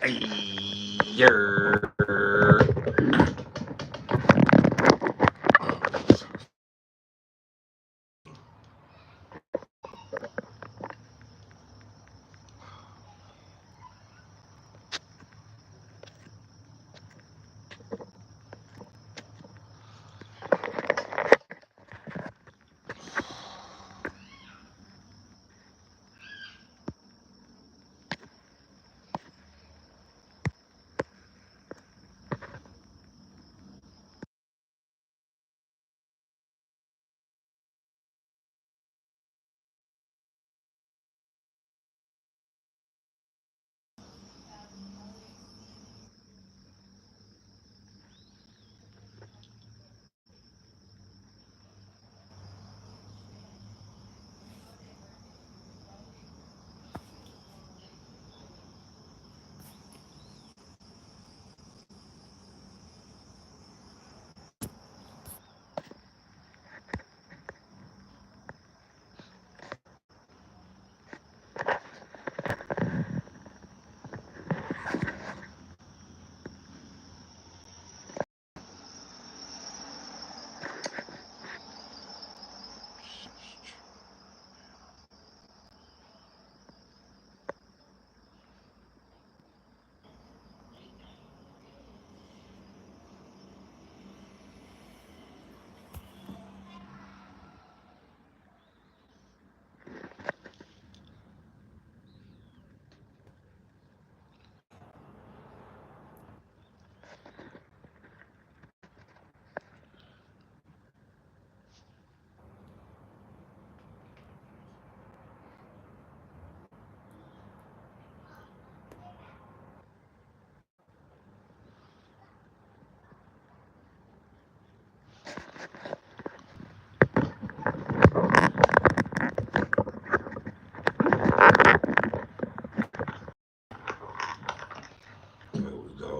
Yer.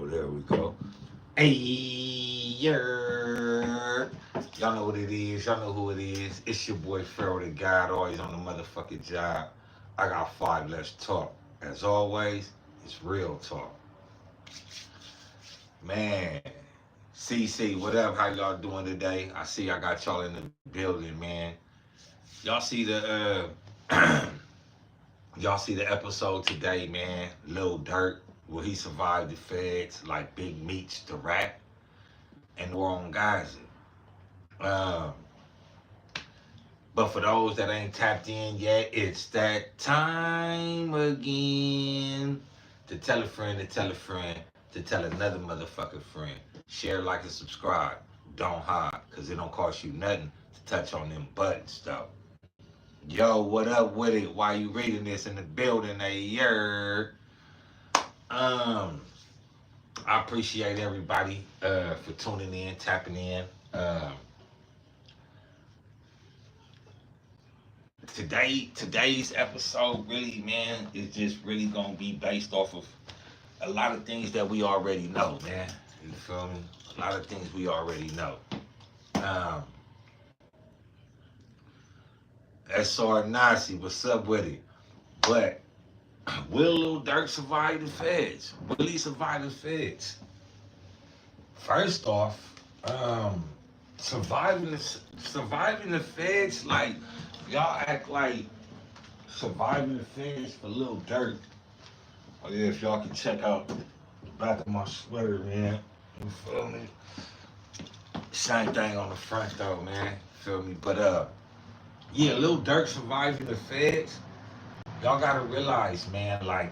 There we go. Hey, yer. Y'all know what it is. Y'all know who it is. It's your boy Pharaoh the God, always on the motherfucking job. I got 5 Let's Talk. As always, it's real talk. Man, CC, what up? How y'all doing today? I see I got y'all in the building, man. Y'all see the y'all see the episode today, man. Lil Durk, where he survived the feds like Big Meech the rat and the war on Gaza. Um, but for those that ain't tapped in yet, it's that time again to tell a friend to tell a friend to tell another motherfucking friend. Share, like, and subscribe. Don't hide, because it don't cost you nothing to touch on them buttons, though. Yo, what up with it? Why you reading this in the building, a year? Um, I appreciate everybody for tuning in, tapping in. Today's episode really, man, is just really gonna be based off of a lot of things that we already know, man. You feel me? A lot of things we already know. Um, SR Nazi, what's up with it? But will Lil Durk survive the feds? Will he survive the feds? First off, um, surviving the feds, like y'all act like surviving the feds for Lil Durk. Oh yeah, if y'all can check out the back of my sweater, man. You feel me? Same thing on the front though, man. Feel me? But yeah, Lil Durk surviving the feds. Y'all gotta realize, man, like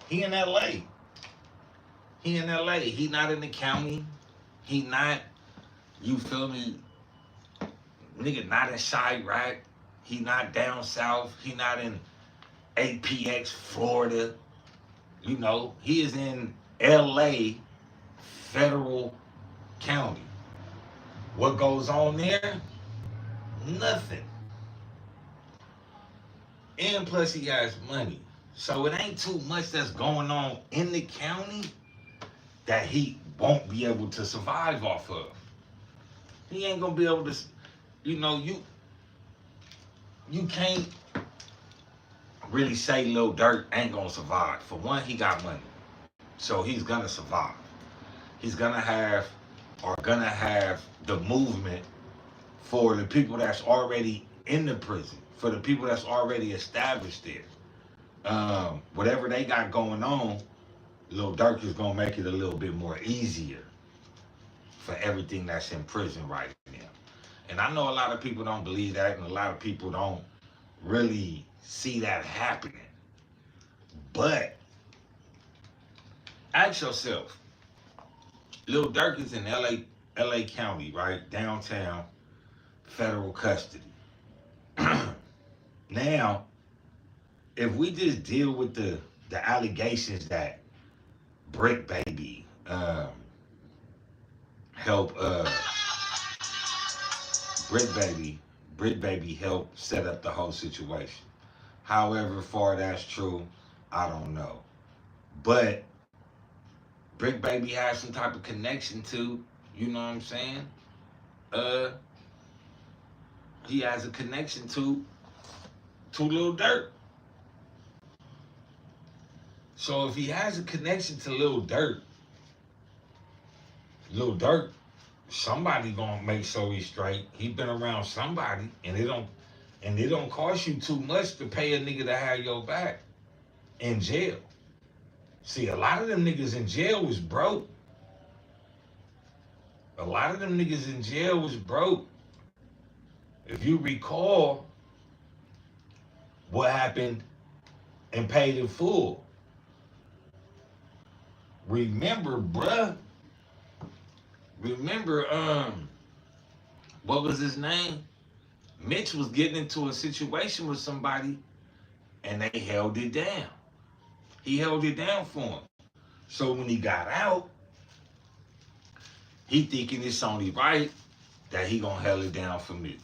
he in LA. He in LA. He not in the county. He not, you feel me, nigga not in Chirac. He not down south. He not in APX, Florida. You know, he is in LA Federal County. What goes on there? Nothing. And plus he has money. So it ain't too much that's going on in the county that he won't be able to survive off of. He ain't gonna be able to, you know, you can't really say Lil Durk ain't gonna survive. For one, he got money, so he's gonna survive. He's gonna have the movement for the people that's already in the prison, for the people that's already established there. Whatever they got going on, Lil Durk is gonna make it a little bit more easier for everything that's in prison right now. And I know a lot of people don't believe that, and a lot of people don't really see that happening. But ask yourself, Lil Durk is in LA County, right? Downtown, federal custody. Now, if we just deal with the allegations that Brick Baby help Brick Baby helped set up the whole situation. However far that's true, I don't know. But Brick Baby has some type of connection to, you know what I'm saying? Uh, he has a connection to Lil Durk. So if he has a connection to Lil Durk, somebody gonna make sure he's straight. He been around somebody, and it don't cost you too much to pay a nigga to have your back in jail. See, a lot of them niggas in jail was broke. A lot of them niggas in jail was broke. If you recall what happened and Paid in Full, remember, bruh. Remember, what was his name? Mitch was getting into a situation with somebody, and they held it down. He held it down for him. So when he got out, he thinking it's only right that he gonna held it down for me.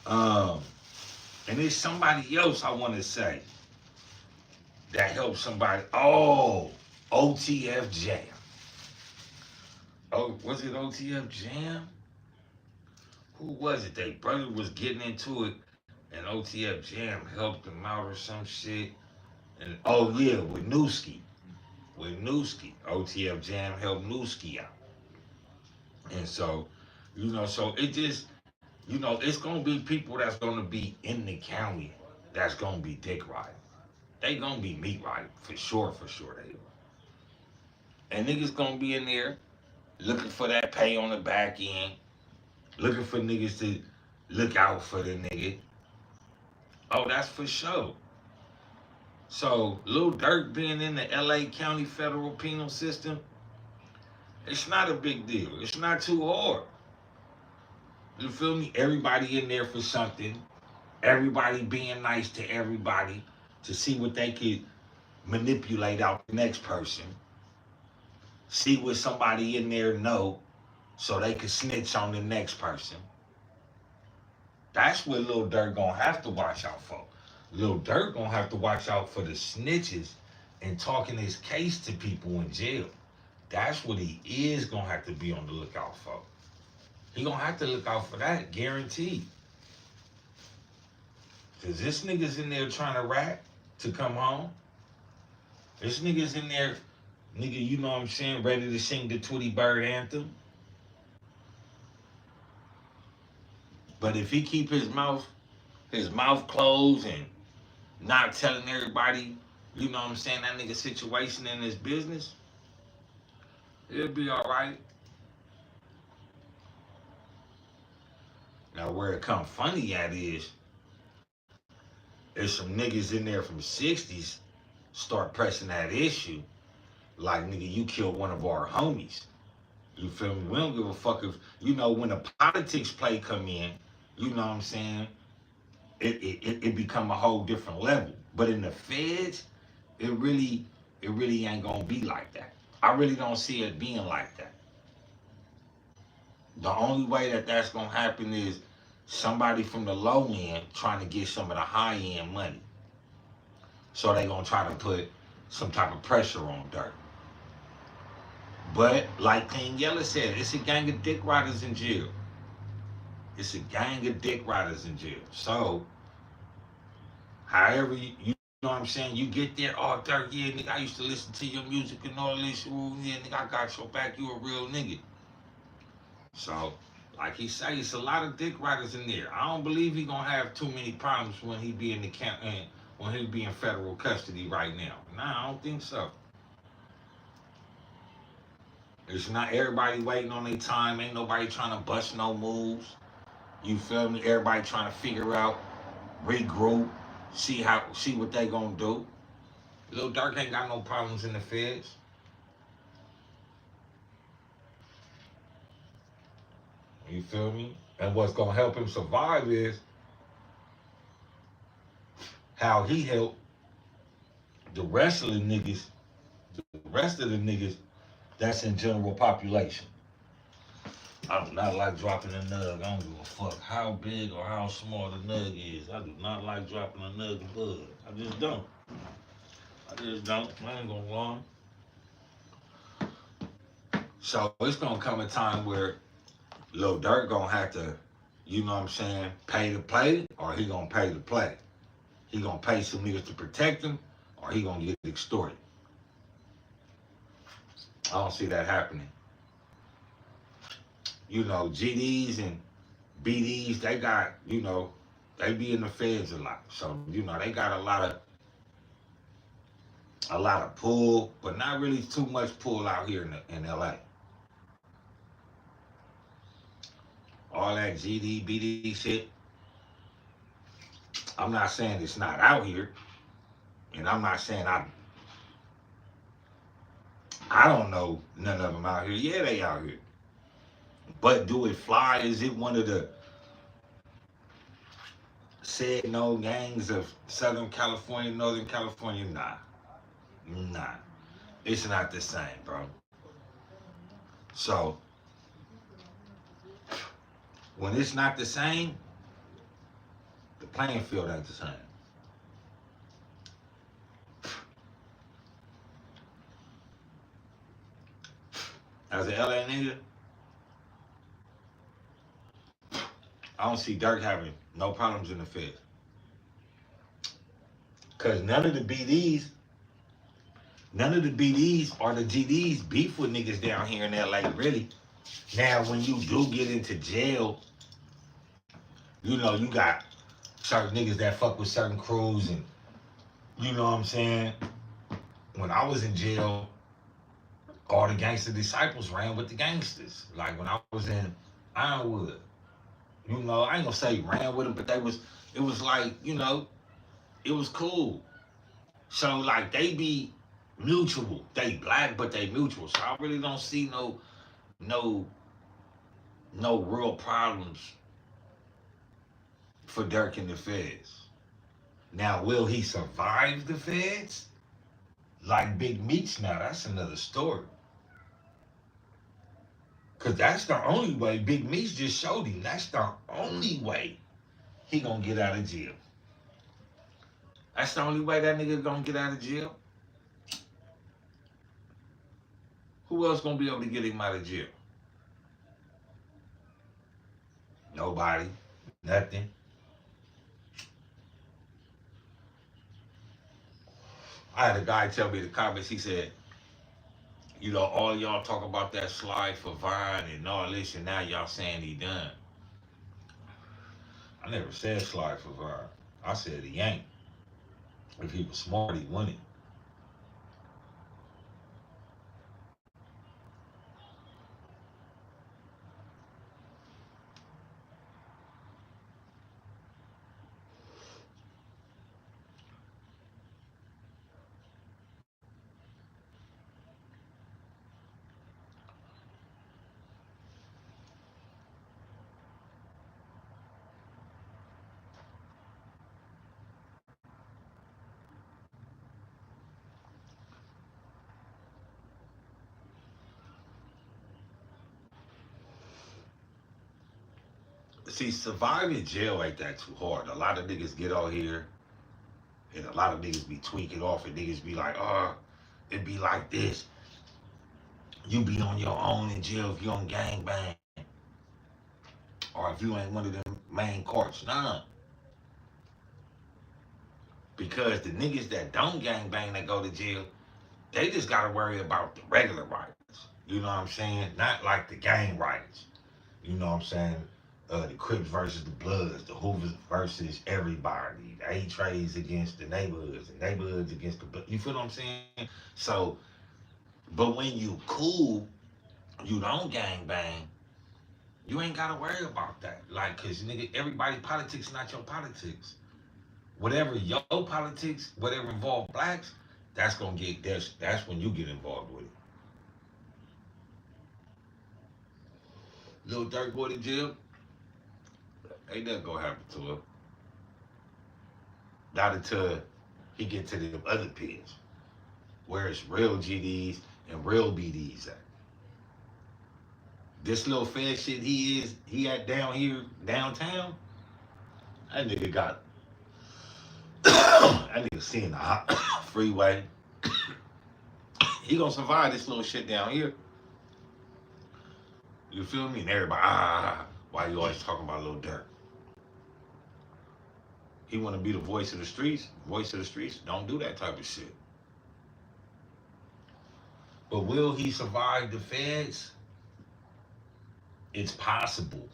And there's somebody else I want to say that helped somebody. Oh, OTF Jam. Oh, was it OTF Jam? Who was it? They brother was getting into it, and OTF Jam helped him out or some shit. And oh yeah, with Newski. OTF Jam helped Newski out. And so, so it just, it's gonna be people that's gonna be in the county that's gonna be dick riding. They gonna be meat riding, for sure they are. And niggas gonna be in there looking for that pay on the back end, looking for niggas to look out for the nigga. Oh, that's for sure. So, Lil Durk being in the LA County Federal Penal System, it's not a big deal. It's not too hard. You feel me? Everybody in there for something. Everybody being nice to everybody to see what they could manipulate out the next person. See what somebody in there know so they can snitch on the next person. That's what Lil Durk gonna have to watch out for. Lil Durk gonna have to watch out for the snitches and talking his case to people in jail. That's what he is gonna have to be on the lookout for. He gonna have to look out for that, guaranteed. Cause this nigga's in there trying to rap to come home. This nigga's in there, nigga, you know what I'm saying, ready to sing the Tweety Bird anthem. But if he keep his mouth closed and not telling everybody, you know what I'm saying, that nigga situation in his business, it'll be all right. Now where it come funny at is, if some niggas in there from the 60s start pressing that issue, like, nigga, you killed one of our homies. You feel me? We don't give a fuck if, when the politics play come in, you know what I'm saying, it become a whole different level. But in the feds, it really ain't gonna be like that. I really don't see it being like that. The only way that that's gonna happen is somebody from the low end trying to get some of the high end money. So they gonna try to put some type of pressure on Durk. But like King Yella said, it's a gang of dick riders in jail. So However, you know what I'm saying? You get there, oh, Durk, yeah, nigga, I used to listen to your music and all this. Ooh, yeah, nigga, I got your back. You a real nigga. So, like he say, it's a lot of dick riders in there. I don't believe he gonna have too many problems when he be in the camp and when he be in federal custody right now. Nah, I don't think so. It's not everybody waiting on their time. Ain't nobody trying to bust no moves. You feel me? Everybody trying to figure out, regroup, see what they gonna do. Lil Durk ain't got no problems in the feds. You feel me? And what's gonna help him survive is how he helped the rest of the niggas, that's in general population. I do not like dropping a nug. I don't give a fuck how big or how small the nug is. I do not like dropping a nug of bud. I just don't. I ain't gonna lie. So it's gonna come a time where Lil Durk gonna have to, you know what I'm saying, pay to play, or he gonna pay to play. He gonna pay some niggas to protect him, or he gonna get extorted. I don't see that happening. You know, GDs and BDs, they got, you know, they be in the feds a lot. So, you know, they got a lot of pull, but not really too much pull out here in LA. All that GD, BD shit, I'm not saying it's not out here, and I'm not saying I don't know none of them out here. Yeah, they out here. But do it fly? Is it one of the said no gangs of Southern California, Northern California? Nah. Nah. It's not the same, bro. So when it's not the same, the playing field ain't the same. As an LA nigga, I don't see Durk having no problems in the feds. Cause none of the BDs or the GDs beef with niggas down here in LA, really. Now, when you do get into jail, you know, you got certain niggas that fuck with certain crews, and you know what I'm saying? When I was in jail, all the gangster disciples ran with the gangsters. Like when I was in Ironwood, you know, I ain't gonna say ran with them, but it was like, you know, it was cool. So like they be mutual. They black, but they mutual. So I really don't see no no real problems for Durk in the feds. Now, will he survive the feds? Like Big Meech now, that's another story. Cause that's the only way. Big Meech just showed him. That's the only way he gonna get out of jail. That's the only way that nigga gonna get out of jail. Who else gonna be able to get him out of jail? Nobody. Nothing. I had a guy tell me in the comments, he said, you know, all y'all talk about that slide for Vine and all this, and now y'all saying he done. I never said slide for Vine. I said he ain't. If he was smart, he wouldn't. See, surviving jail ain't that too hard. A lot of niggas get out here, and a lot of niggas be tweaking off, and niggas be like, oh, it be like this. You be on your own in jail if you on gang bang, or if you ain't one of them main courts. Nah. Because the niggas that don't gang bang that go to jail, they just gotta worry about the regular riots. You know what I'm saying? Not like the gang riots. You know what I'm saying? The Crips versus the Bloods, the Hoovers versus everybody, the A-Trays against the neighborhoods against the, you feel what I'm saying? So, but when you cool, you don't gang bang, you ain't gotta worry about that. Like, cause nigga, everybody politics not your politics. Whatever your politics, whatever involve blacks, that's gonna get that's when you get involved with it. Lil Durk go to jail, ain't nothing gonna happen to him. Not until he get to them other pits where it's real GDs and real BDs at. This little fed shit he at down here, downtown, that nigga got, that nigga seeing the freeway. He gonna survive this little shit down here. You feel me? And everybody, why you always talking about Lil Durk? He wanna be the voice of the streets. Voice of the streets, don't do that type of shit. But will he survive the feds? It's possible.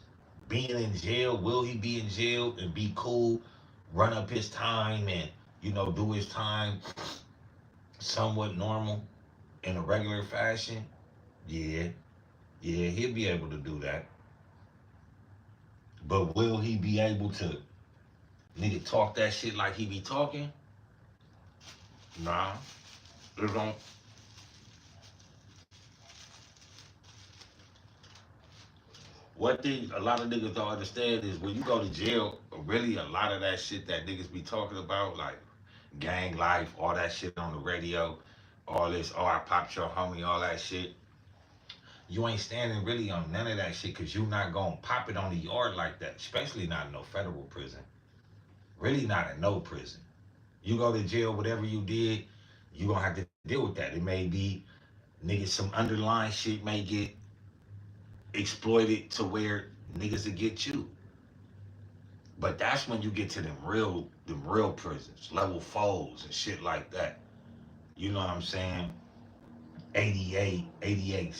Being in jail, will he be in jail and be cool, run up his time and, do his time somewhat normal in a regular fashion? Yeah. Yeah, he'll be able to do that. But will he be able to nigga talk that shit like he be talking? Nah. It don't. What thing a lot of niggas don't understand is when you go to jail, really a lot of that shit that niggas be talking about, like gang life, all that shit on the radio, all this, oh, I popped your homie, all that shit. You ain't standing really on none of that shit because you not gonna pop it on the yard like that, especially not in no federal prison. Really not in no prison. You go to jail, whatever you did, you gonna have to deal with that. It may be, niggas, some underlying shit may get exploited to where niggas will get you. But that's when you get to them real prisons, level fours and shit like that. You know what I'm saying? 88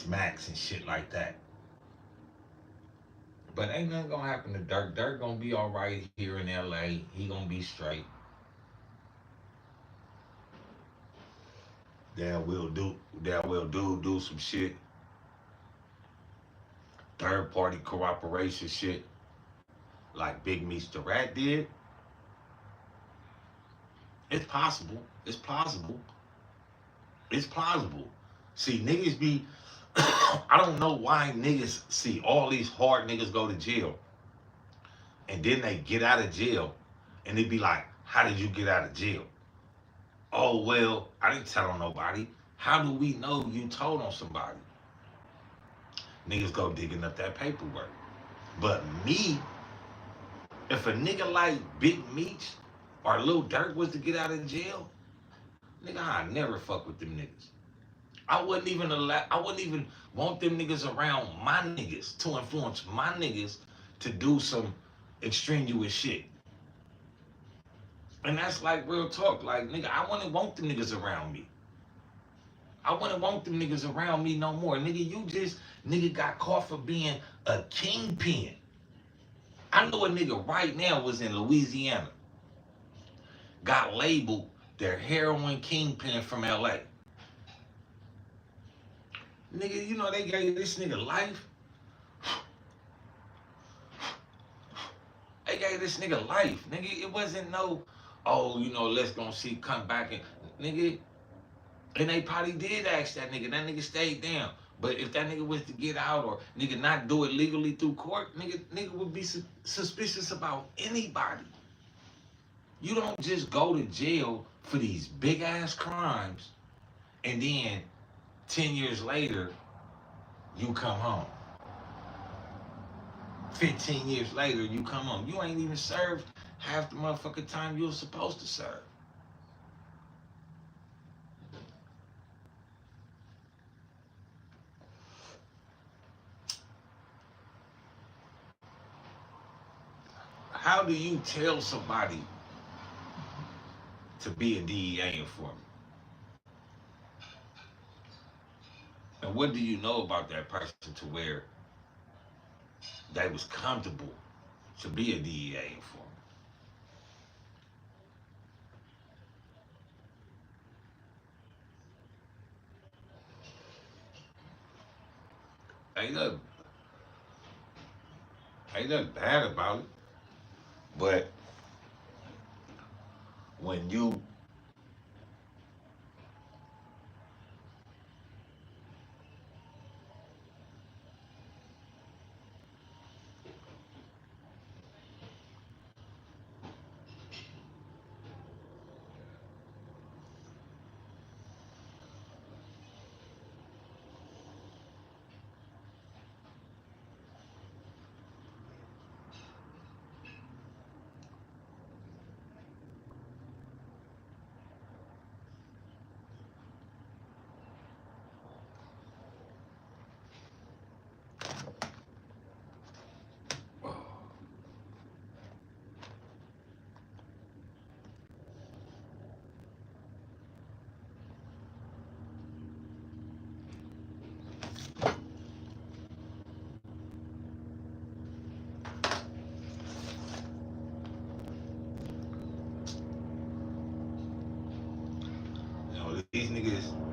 max and shit like that. But ain't nothing gonna happen to Dirk. Dirk gonna be all right here in LA. He gonna be straight. That will do some shit. Third party cooperation shit like Big Meech the Rat did. It's possible. It's plausible. It's plausible. See, niggas be I don't know why niggas see all these hard niggas go to jail and then they get out of jail and they be like, how did you get out of jail? Oh, well, I didn't tell on nobody. How do we know you told on somebody? Niggas go digging up that paperwork. But me, if a nigga like Big Meech or Lil Durk was to get out of jail, nigga, I'd never fuck with them niggas. I wouldn't even want them niggas around my niggas to influence my niggas to do some extraneous shit. And that's like real talk. Like, nigga, I wouldn't want them niggas around me. I wouldn't want them niggas around me no more. Nigga, you just, nigga got caught for being a kingpin. I know a nigga right now was in Louisiana. Got labeled their heroin kingpin from LA. Nigga, you know they gave this nigga life. They gave this nigga life. Nigga, it wasn't no, oh, let's go see, come back and, nigga, and they probably did ask that nigga. That nigga stayed down. But if that nigga was to get out or nigga not do it legally through court, nigga would be suspicious about anybody. You don't just go to jail for these big ass crimes and then 10 years later you come home. 15 years later you come home. You ain't even served half the motherfucking time you were supposed to serve. How do you tell somebody to be a DEA informant. And what do you know about that person to where they was comfortable to be a DEA informant? Ain't nothing, ain't nothing bad about it. But when you these niggas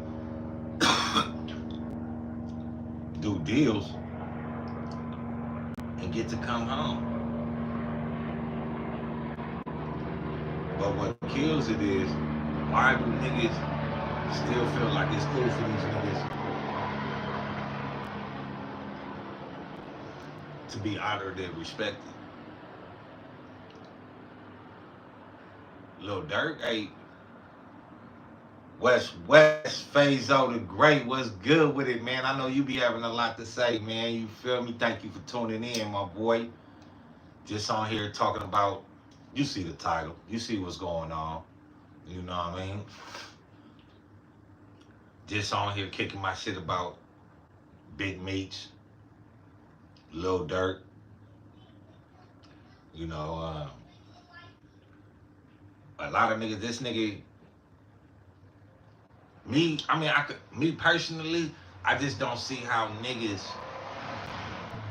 do deals and get to come home. But what kills it is, why do niggas still feel like it's cool for these niggas to be honored and respected? Lil Durk, hey, West Fazo the Great, what's good with it, man? I know you be having a lot to say, man. You feel me? Thank you for tuning in, my boy. Just on here talking about, you see the title, you see what's going on, you know what I mean? Just on here kicking my shit about Big Meech, Lil Durk, you know, a lot of niggas, this nigga, me personally, I just don't see how niggas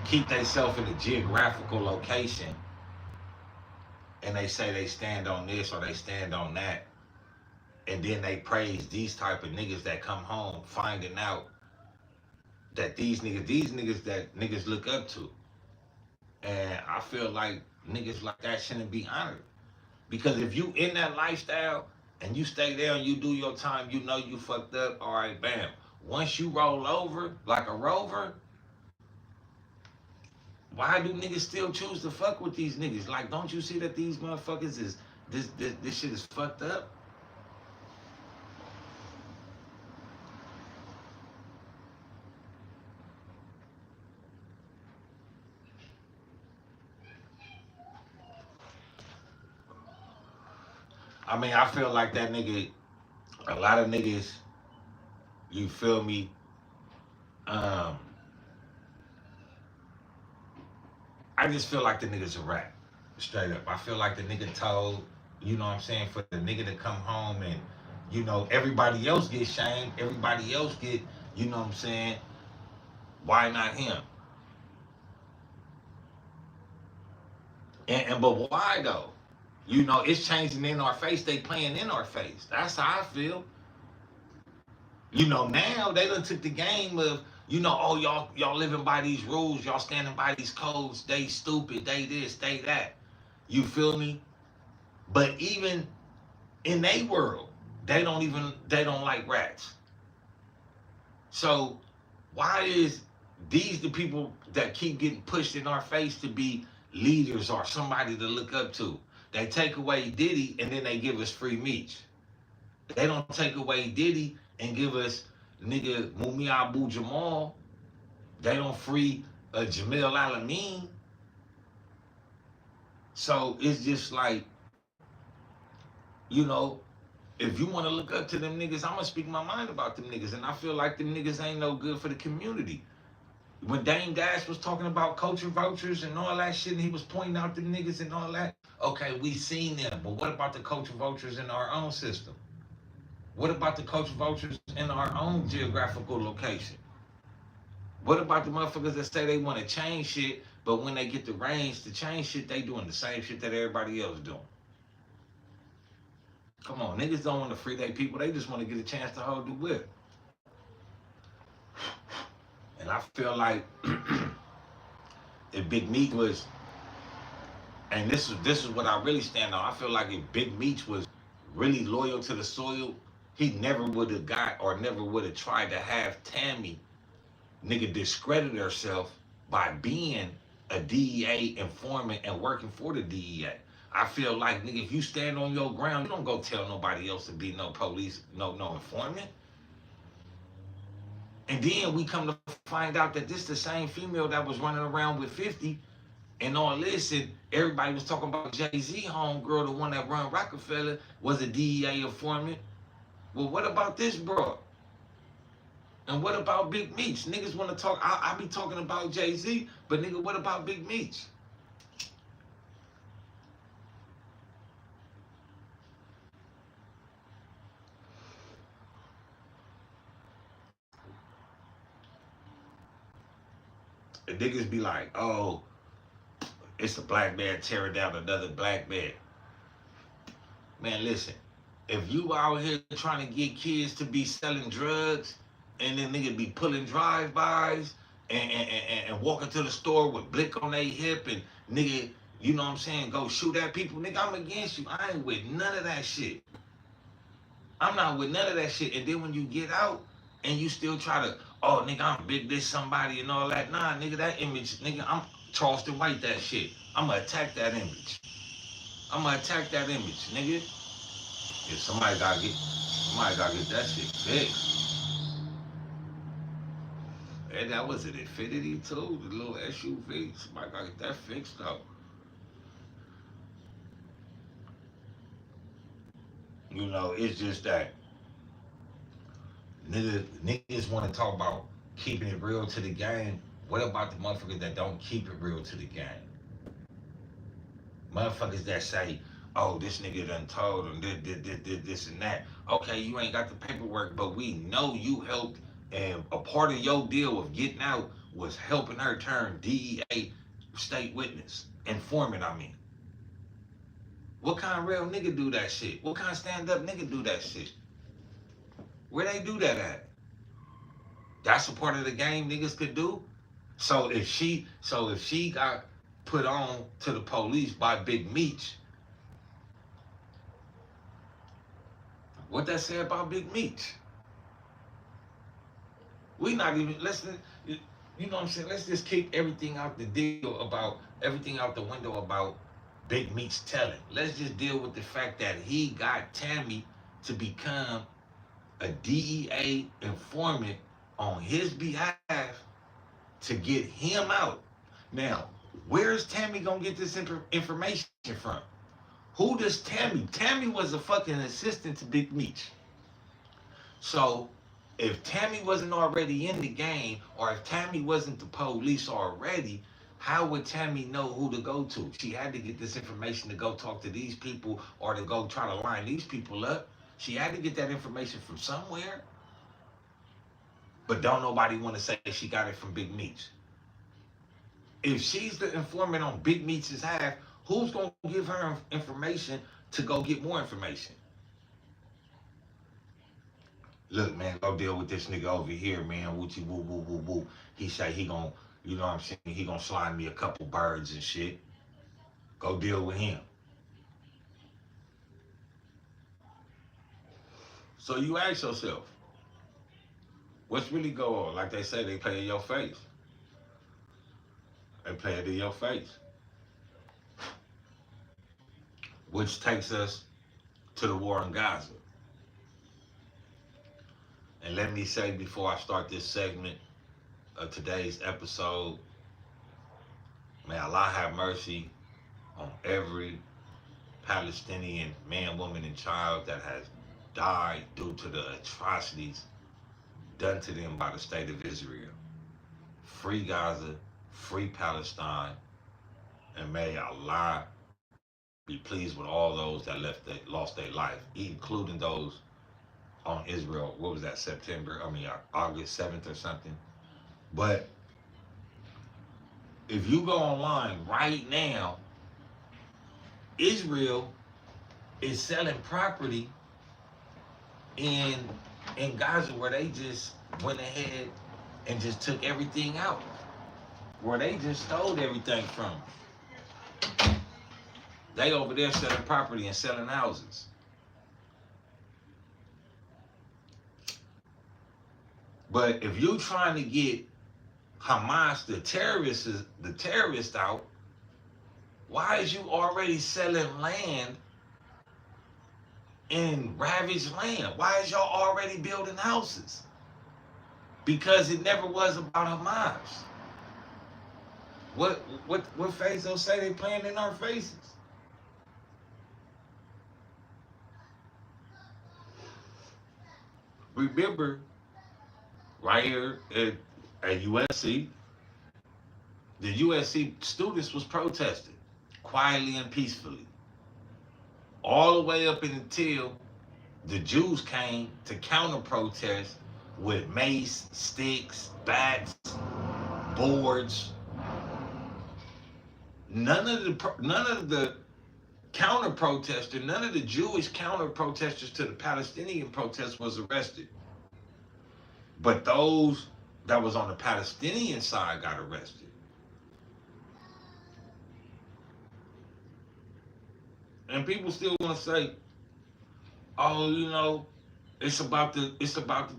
keep themselves in a geographical location and they say they stand on this or they stand on that, and then they praise these type of niggas that come home finding out that these niggas that niggas look up to. And I feel like niggas like that shouldn't be honored. Because if you in that lifestyle and you stay there and you do your time, you know you fucked up, all right, bam. Once you roll over like a rover, why do niggas still choose to fuck with these niggas? Like, don't you see that these motherfuckers is, this shit is fucked up? I mean, I feel like that nigga, a lot of niggas, you feel me? Um, I just feel like the nigga's a rat, straight up. I feel like the nigga told, you know what I'm saying, for the nigga to come home and, you know, everybody else get shamed, everybody else get, you know what I'm saying, why not him? And but why though? You know, it's changing in our face. They playing in our face. That's how I feel. You know, now they done took the game of, you know, oh y'all living by these rules, y'all standing by these codes. They stupid. They this. They that. You feel me? But even in their world, they don't like rats. So why is these the people that keep getting pushed in our face to be leaders or somebody to look up to? They take away Diddy and then they give us free Meech. They don't take away Diddy and give us nigga Mumi Abu Jamal. They don't free Jamil Alameen. So it's just like, you know, if you want to look up to them niggas, I'm gonna speak my mind about them niggas. And I feel like them niggas ain't no good for the community. When Dame Dash was talking about culture vultures and all that shit, and he was pointing out them niggas and all that, Okay, we seen them, but what about the culture vultures in our own system? What about the culture vultures in our own geographical location? What about the motherfuckers that say they want to change shit, but when they get the range to change shit, they doing the same shit that everybody else doing? Come on, niggas don't want to free their people. They just want to get a chance to hold the whip. And I feel like if Big Meech was, and this is what I really stand on. I feel like if Big Meech was really loyal to the soil, he never would have got or never would have tried to have Tammy nigga discredit herself by being a DEA informant and working for the DEA. I feel like nigga, if you stand on your ground, you don't go tell nobody else to be no police, no informant. And then we come to find out that this the same female that was running around with 50 and all this, and everybody was talking about Jay-Z homegirl, the one that run Rockefeller, was a DEA informant. Well, what about this bro? And what about Big Meech? Niggas want to talk. I be talking about Jay-Z, but nigga, what about Big Meech? And niggas be like, oh, it's a black man tearing down another black man. Man, listen, if you out here trying to get kids to be selling drugs, and then nigga be pulling drive-bys and walking to the store with blick on their hip and nigga, you know what I'm saying, go shoot at people, nigga, I'm against you. I ain't with none of that shit. I'm not with none of that shit. And then when you get out and you still try to, oh nigga, I'm big this somebody and all that. Nah, nigga, that image, nigga, I'm Charleston White that shit. I'ma attack that image. I'ma attack that image, nigga. If somebody gotta get that shit fixed. And that was an Infinity too, the little SUV. Somebody gotta get that fixed though. You know, it's just that niggas want to talk about keeping it real to the game. What about the motherfuckers that don't keep it real to the game? Motherfuckers that say, oh, this nigga done told him this and that. Okay, you ain't got the paperwork, but we know you helped, and a part of your deal of getting out was helping her turn DEA state witness. Informant, I mean. What kind of real nigga do that shit? What kind of stand-up nigga do that shit? Where they do that at? That's a part of the game niggas could do. So if she got put on to the police by Big Meech, what that say about Big Meech? We not even listen. You know what I'm saying? Let's just kick everything out the deal about everything out the window about Big Meech telling. Let's just deal with the fact that he got Tammy to become a DEA informant on his behalf to get him out. Now, where's Tammy gonna get this information from? Who does Tammy? Tammy was a fucking assistant to Big Meech. So if Tammy wasn't already in the game, or if Tammy wasn't the police already, how would Tammy know who to go to? She had to get this information to go talk to these people or to go try to line these people up. She had to get that information from somewhere. But don't nobody want to say she got it from Big Meech. If she's the informant on Big Meech's half, who's going to give her information to go get more information? Look, man, go deal with this nigga over here, man. Woochie woo woo woo woo. He say he gon', you know what I'm saying? He gonna slide me a couple birds and shit. Go deal with him. So you ask yourself, what's really going on? Like they say, they play in your face. They play it in your face. Which takes us to the war in Gaza. And let me say before I start this segment of today's episode, may Allah have mercy on every Palestinian man, woman, and child that has died due to the atrocities done to them by the state of Israel. Free Gaza, free Palestine, and may Allah be pleased with all those that lost their life, including those on Israel. What was that? August 7th or something. But if you go online right now, Israel is selling property in Gaza where they just went ahead and just took everything out. Where they just stole everything from. They over there selling property and selling houses. But if you're trying to get Hamas, the terrorists out, why is you already selling land in ravaged land? Why is y'all already building houses? Because it never was about Hamas. What face they'll say they playing in our faces? Remember, right here at USC, the USC students was protesting quietly and peacefully, all the way up until the Jews came to counter protest with mace, sticks, bats, boards. None of the counter protesters, none of the Jewish counter protesters to the Palestinian protest was arrested. But those that was on the Palestinian side got arrested. And people still want to say, oh, you know, it's about the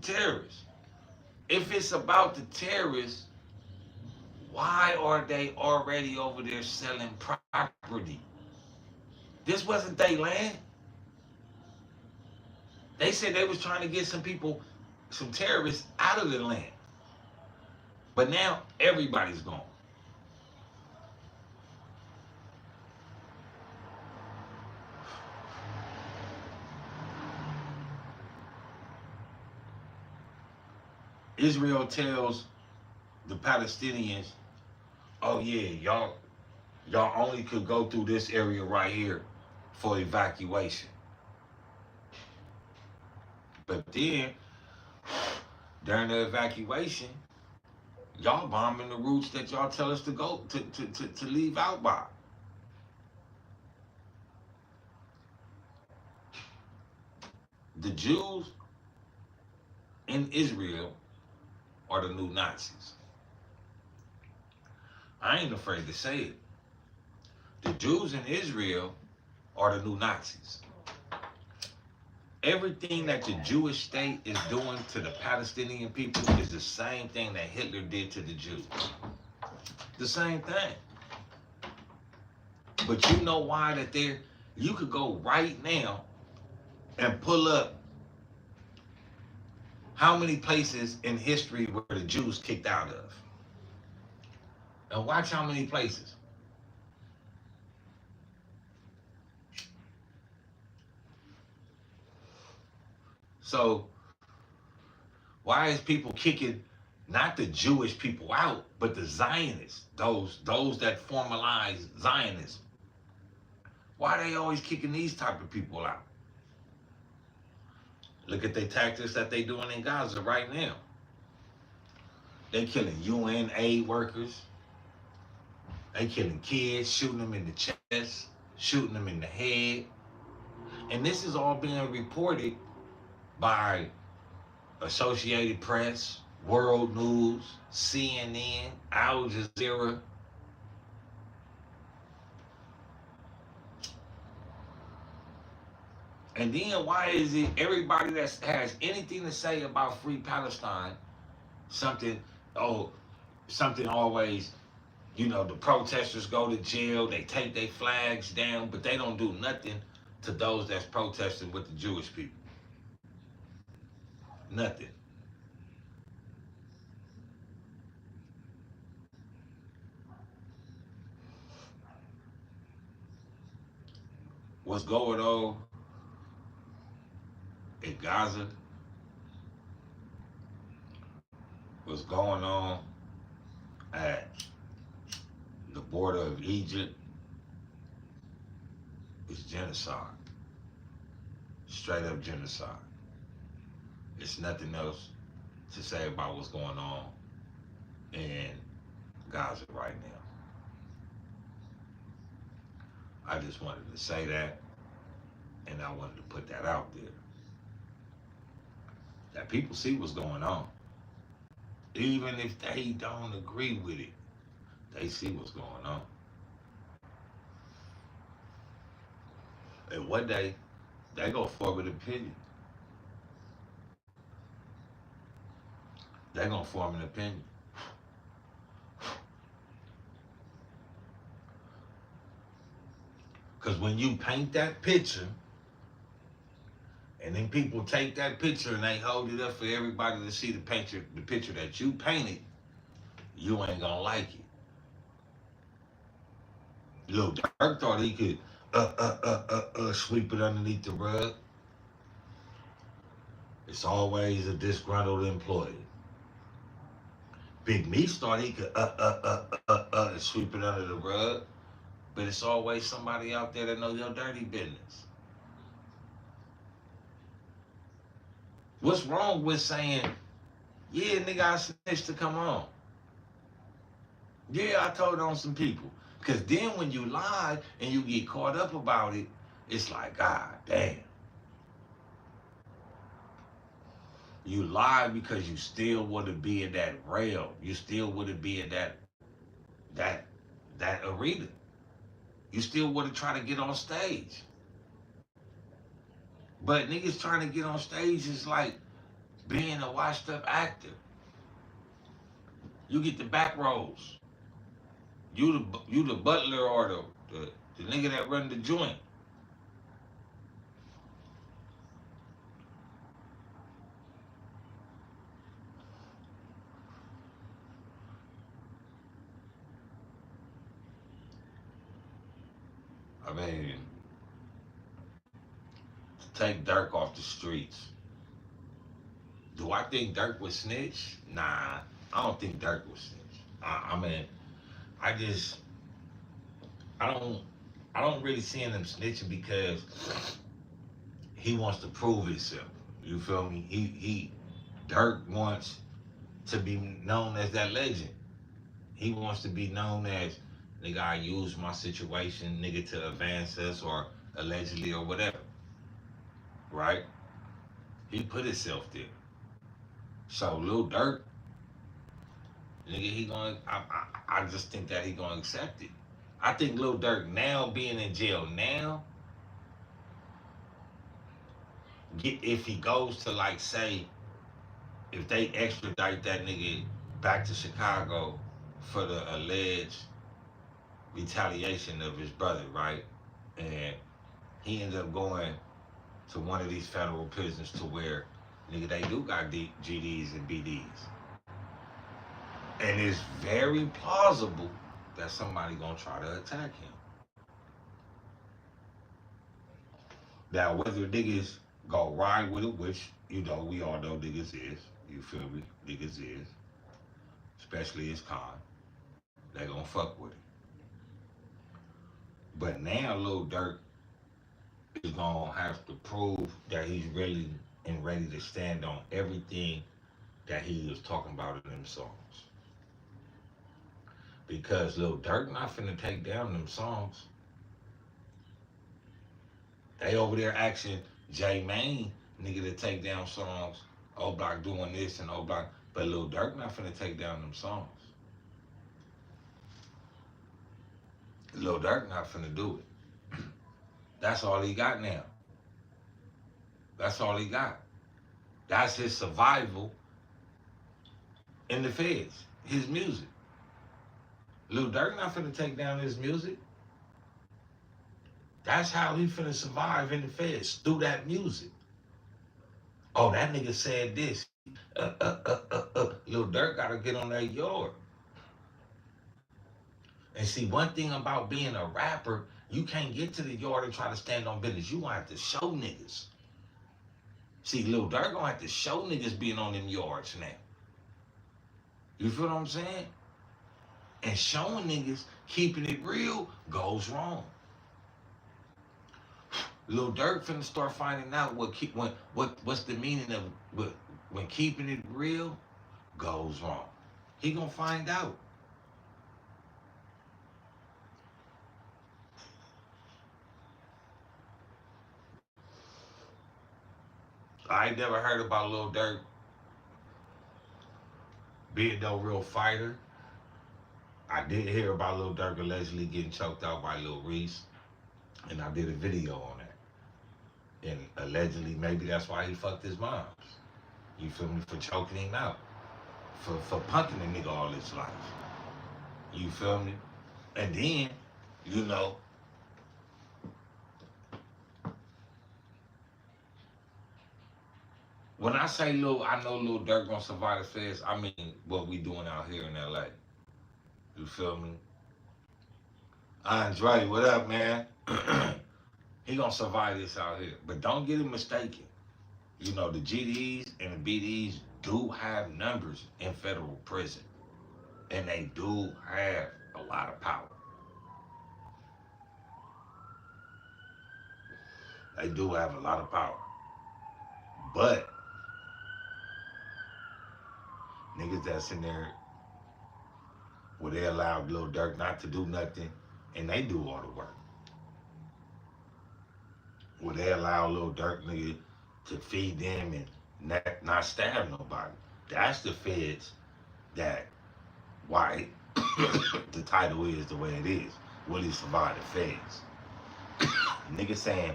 terrorists. If it's about the terrorists, why are they already over there selling property? This wasn't their land. They said they was trying to get some people, some terrorists out of the land. But now everybody's gone. Israel tells the Palestinians, oh yeah, y'all only could go through this area right here for evacuation. But then, during the evacuation, y'all bombing the routes that y'all tell us to go to leave out by. The Jews in Israel are the new Nazis. I ain't afraid to say it. The Jews in Israel are the new Nazis. Everything that the Jewish state is doing to the Palestinian people is the same thing that Hitler did to the Jews. The same thing. But you know why that you could go right now and pull up how many places in history were the Jews kicked out of. And watch how many places. So, why is people kicking not the Jewish people out, but the Zionists, those that formalize Zionism? Why are they always kicking these type of people out? Look at the tactics that they doing in Gaza right now. They killing UN aid workers. They killing kids, shooting them in the chest, shooting them in the head. And this is all being reported by Associated Press, World News, CNN, Al Jazeera. And then why is it everybody that has anything to say about free Palestine, something always, the protesters go to jail, they take their flags down, but they don't do nothing to those that's protesting with the Jewish people. Nothing. What's going on in Gaza? What's going on at the border of Egypt? is genocide. Straight up genocide. There's nothing else to say about what's going on in Gaza right now. I just wanted to say that, and I wanted to put that out there. That people see what's going on. Even if they don't agree with it, they see what's going on. And one day, they gonna form an opinion. They gonna form an opinion. Because when you paint that picture, and then people take that picture and they hold it up for everybody to see the picture that you painted, you ain't gonna like it. Lil Durk thought he could sweep it underneath the rug. It's always a disgruntled employee. Big Meech thought he could sweep it under the rug, but it's always somebody out there that knows your dirty business. What's wrong with saying, yeah, nigga, I snitched to come on? Yeah, I told on some people. Because then when you lie and you get caught up about it, it's like, God damn. You lie because you still want to be in that realm. You still want to be in that arena. You still want to try to get on stage. But niggas trying to get on stage is like being a washed up actor. You get the back rows. You the butler or the nigga that run the joint. I mean, to take Durk off the streets. Do I think Durk was snitch? Nah, I don't think Durk was snitch. I mean, I just I don't I don't really see him snitching because he wants to prove himself. You feel me? He Durk wants to be known as that legend. He wants to be known as, nigga, I used my situation, nigga, to advance us or allegedly or whatever. Right? He put himself there. So Lil Durk, nigga, he going I just think that he gonna accept it. I think Lil Durk now being in jail now, if he goes to like say, if they extradite that nigga back to Chicago for the alleged retaliation of his brother, right? And he ends up going to one of these federal prisons to where, nigga, they do got GDs and BDs. And it's very plausible that somebody gonna try to attack him. Now, whether niggas go ride with it, which, you know, we all know niggas is, you feel me? Niggas is, especially his con, they gonna fuck with it. But now Lil Durk is gonna have to prove that he's really and ready to stand on everything that he was talking about in them songs. Because Lil Durk not finna take down them songs. They over there asking J Mane, nigga, to take down songs. O Block doing this and O Block. But Lil Durk not finna take down them songs. Lil Durk not finna do it. That's all he got now. That's all he got. That's his survival in the feds. His music. Lil Durk not finna take down his music. That's how he finna survive in the feds, through that music. Oh, that nigga said this. Lil Durk gotta get on that yard. And see, one thing about being a rapper, you can't get to the yard and try to stand on business. You gonna have to show niggas. See, Lil Durk gonna have to show niggas being on them yards now. You feel what I'm saying? And showing niggas keeping it real goes wrong. Lil Durk finna start finding out what's the meaning of when keeping it real goes wrong. He gonna find out. I ain't never heard about Lil Durk being no real fighter. I did hear about Lil Durk allegedly getting choked out by Lil Reese, and I did a video on that. And allegedly, maybe that's why he fucked his moms. You feel me? For choking him out, for punking a nigga all his life. You feel me? And then, you know, when I say I know Lil Durk gonna survive the feds, I mean what we doing out here in LA. You feel me? Andre, what up, man? He gonna survive this out here. But don't get it mistaken. You know, the GDs and the BDs do have numbers in federal prison. And they do have a lot of power. They do have a lot of power. But niggas that's in there where they allowed Lil Durk not to do nothing and they do all the work. Where they allow Lil Durk nigga to feed them and not stab nobody. That's the feds that why the title is the way it is. Will he survive the feds? Nigga saying,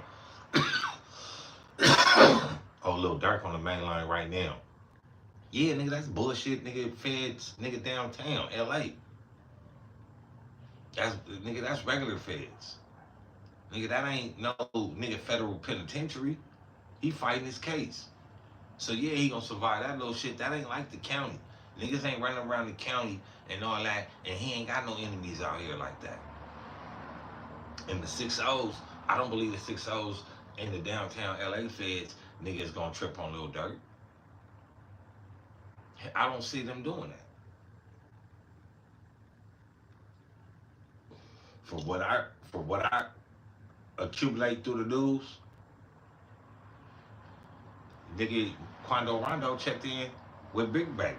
oh, Lil Durk on the main line right now. Yeah, nigga, that's bullshit, nigga. Feds, nigga, downtown, LA. That's regular feds. Nigga, that ain't no nigga federal penitentiary. He fighting his case. So yeah, he gonna survive that little shit. That ain't like the county. Niggas ain't running around the county and all that, and he ain't got no enemies out here like that. And the 6-0s, I don't believe the 6-0s in the downtown LA feds, niggas gonna trip on Lil Durk. I don't see them doing that. For what I accumulate through the news, nigga Quando Rondo checked in with Big Baby.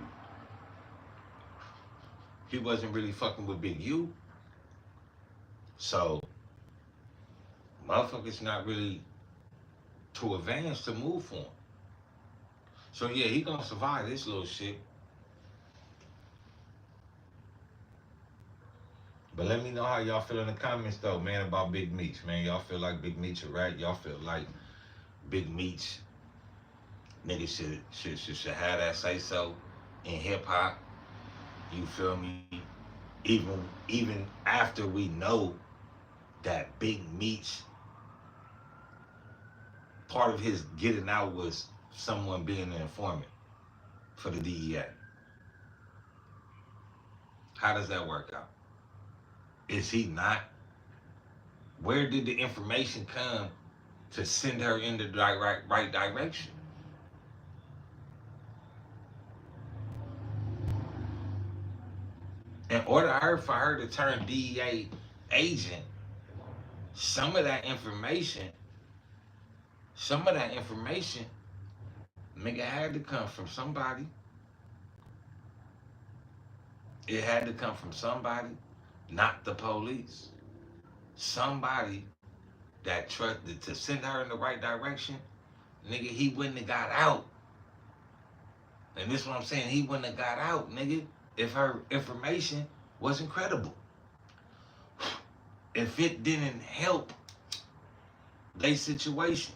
He wasn't really fucking with Big U. So motherfuckers not really too advanced to move for him. So yeah, he gonna survive this little shit. But let me know how y'all feel in the comments though, man, about Big Meech, man. Y'all feel like Big Meech a rat? Y'all feel like Big Meech niggas should have that say so in hip hop? You feel me? Even after we know that Big Meech, part of his getting out was someone being an informant for the DEA. How does that work out? Is he not? Where did the information come to send her in the right direction? In order for her to turn DEA agent, some of that information, nigga, had to come from somebody. It had to come from somebody, not the police. Somebody that trusted to send her in the right direction, nigga, he wouldn't have got out. And this is what I'm saying, he wouldn't have got out, nigga, if her information wasn't credible. If it didn't help their situation.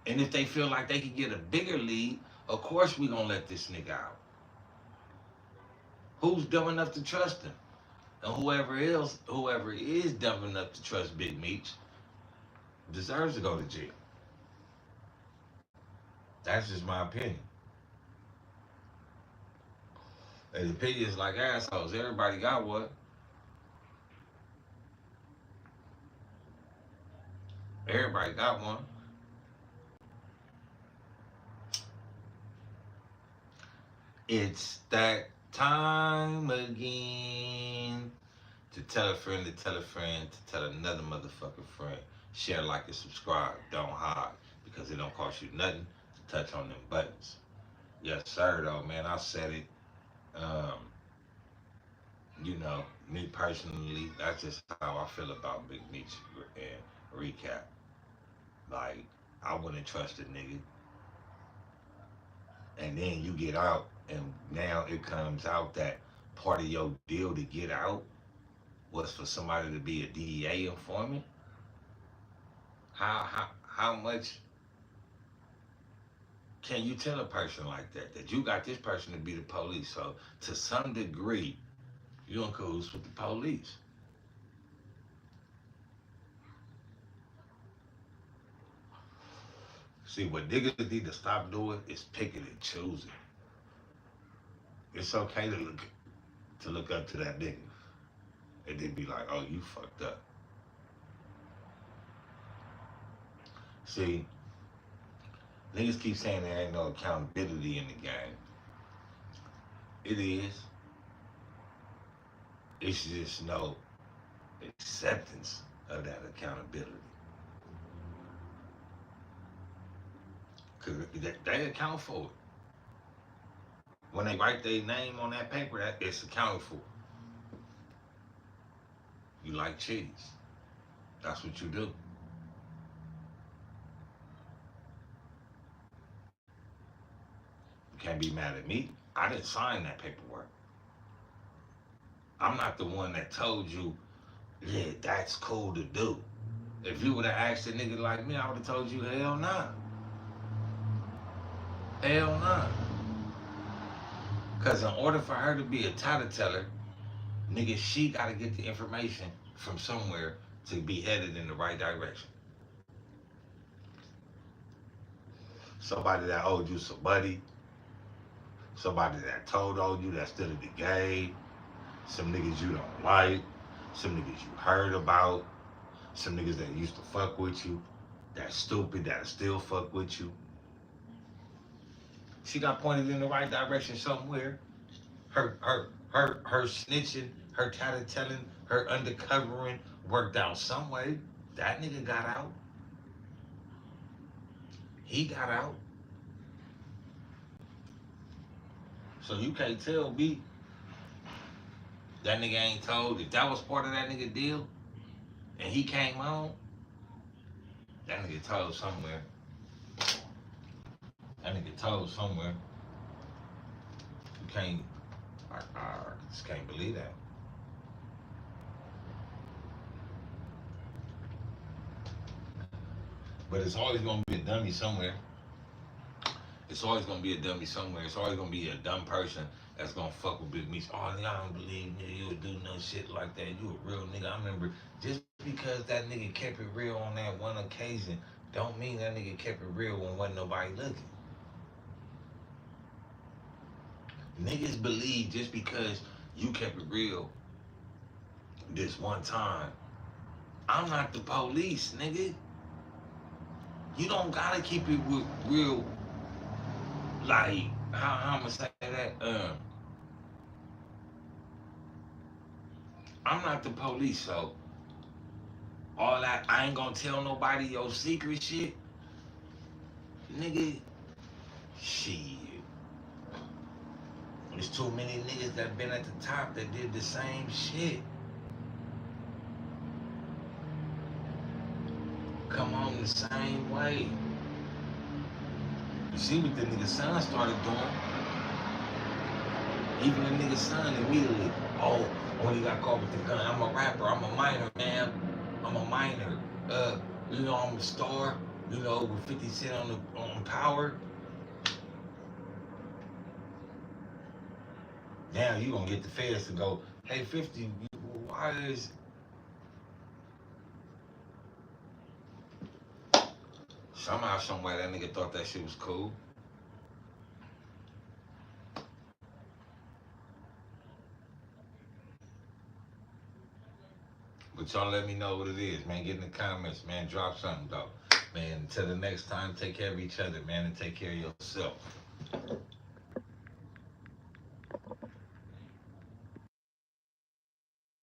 And if they feel like they could get a bigger lead, of course we gonna let this nigga out. Who's dumb enough to trust him? And whoever is dumb enough to trust Big Meech deserves to go to jail. That's just my opinion. And opinions like assholes. Everybody got one. Everybody got one. It's that time again to tell a friend to tell a friend to tell another motherfucking friend. Share, like, and subscribe. Don't hide, because it don't cost you nothing to touch on them buttons. Yes, sir, though, man. I said it. Um, you know, me personally, that's just how I feel about Big Meech and recap. Like, I wouldn't trust a nigga, and then you get out, and now it comes out that part of your deal to get out was for somebody to be a DEA informant. How much can you tell a person like that, that you got this person to be the police? So to some degree, you in cahoots with the police. See, what niggas need to stop doing is picking and choosing. It's okay to look up to that nigga and then be like, oh, you fucked up. See, niggas keep saying there ain't no accountability in the game. It is. It's just no acceptance of that accountability. Cause they account for it. When they write their name on that paper, that it's accounted for. You like cheese. That's what you do. You can't be mad at me. I didn't sign that paperwork. I'm not the one that told you, yeah, that's cool to do. If you would have asked a nigga like me, I would have told you, hell nah. Hell nah. Because in order for her to be a tattleteller, nigga, she got to get the information from somewhere to be headed in the right direction. Somebody that owed you some money, somebody that told on you that's still in the game, some niggas you don't like, some niggas you heard about, some niggas that used to fuck with you, that's stupid, that still fuck with you. She got pointed in the right direction somewhere. Her snitching, her tattletelling, her undercovering worked out some way. That nigga got out. He got out. So you can't tell me that nigga ain't told. If that was part of that nigga deal and he came on, that nigga told somewhere. That nigga told somewhere. You can't, I just can't believe that. But it's always gonna be a dummy somewhere. It's always gonna be a dummy somewhere. It's always gonna be a dumb person that's gonna fuck with Big Meech. Oh, nigga, I don't believe nigga, you would do no shit like that. You a real nigga. I remember, just because that nigga kept it real on that one occasion, don't mean that nigga kept it real when wasn't nobody looking. Niggas believe just because you kept it real this one time. I'm not the police, nigga. You don't gotta keep it real. Like, how I'm gonna say that? I'm not the police, so all that, I ain't gonna tell nobody your secret shit, nigga. Shit. There's too many niggas that been at the top that did the same shit. Come on the same way. You see what the nigga son started doing? Even the nigga son immediately, oh, when he got caught with the gun, I'm a rapper, I'm a minor, man. I'm a minor. You know, I'm a star, you know, with 50 Cent on Power. Now you gonna get the feds to go, hey 50, why is somehow, somewhere that nigga thought that shit was cool. But y'all let me know what it is, man. Get in the comments, man. Drop something, though. Man, until the next time, take care of each other, man, and take care of yourself.